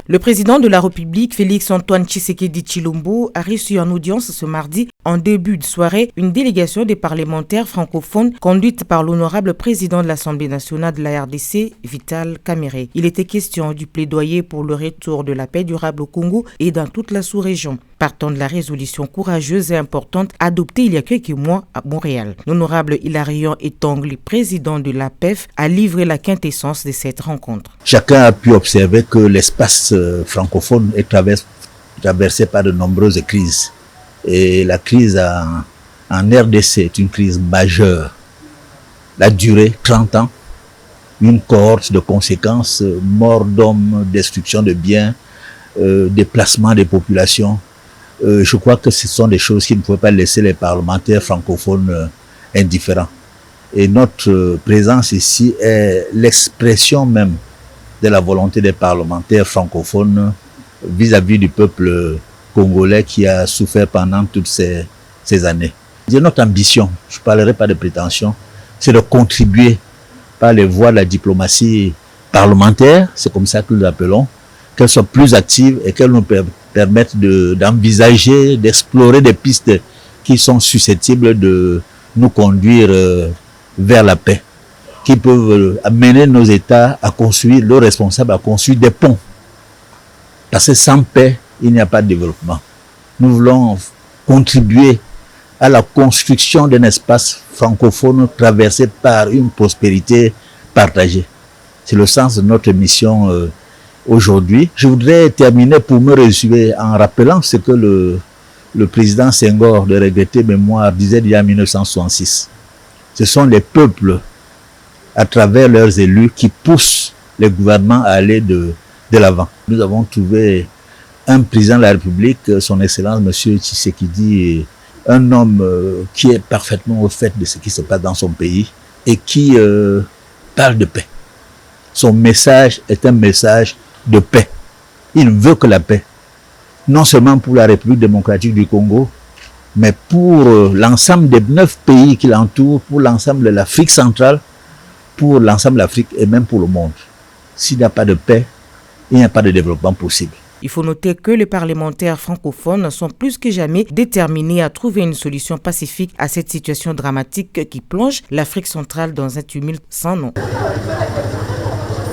Le président de la République, Félix-Antoine Tshisekedi Tshilombo, a reçu en audience ce mardi, en début de soirée, une délégation des parlementaires francophones conduite par l'honorable président de l'Assemblée nationale de la RDC, Vital Kamerhe. Il était question du plaidoyer pour le retour de la paix durable au Congo et dans toute la sous-région, partant de la résolution courageuse et importante adoptée il y a quelques mois à Montréal. L'honorable Hilarion Etongli, président de l'APEF, a livré la quintessence de cette rencontre. Chacun a pu observer que l'espace francophone est traversé par de nombreuses crises. Et la crise en RDC est une crise majeure. La durée, 30 ans, une cohorte de conséquences, mort d'hommes, destruction de biens, déplacement des populations. Je crois que ce sont des choses qui ne pouvaient pas laisser les parlementaires francophones indifférents. Et notre présence ici est l'expression même de la volonté des parlementaires francophones vis-à-vis du peuple congolais qui a souffert pendant toutes ces années. Notre ambition, je ne parlerai pas de prétention, c'est de contribuer par les voies de la diplomatie parlementaire, c'est comme ça que nous l'appelons, qu'elle soit plus active et qu'elle nous permette d'envisager, d'explorer des pistes qui sont susceptibles de nous conduire vers la paix, qui peuvent amener nos États à construire, leurs responsables à construire des ponts. Parce que sans paix, il n'y a pas de développement. Nous voulons contribuer à la construction d'un espace francophone traversé par une prospérité partagée. C'est le sens de notre mission aujourd'hui. Je voudrais terminer pour me résumer en rappelant ce que le président Senghor de regretter mémoire disait il y a 1966. Ce sont les peuples, à travers leurs élus, qui poussent les gouvernements à aller de l'avant. Nous avons trouvé un président de la République, son Excellence, M. Tshisekedi, un homme qui est parfaitement au fait de ce qui se passe dans son pays et qui parle de paix. Son message est un message de paix. Il veut que la paix, non seulement pour la République démocratique du Congo, mais pour l'ensemble des 9 pays qui l'entourent, pour l'ensemble de l'Afrique centrale, pour l'ensemble de l'Afrique et même pour le monde. S'il n'y a pas de paix, il n'y a pas de développement possible. Il faut noter que les parlementaires francophones sont plus que jamais déterminés à trouver une solution pacifique à cette situation dramatique qui plonge l'Afrique centrale dans un tumulte sans nom.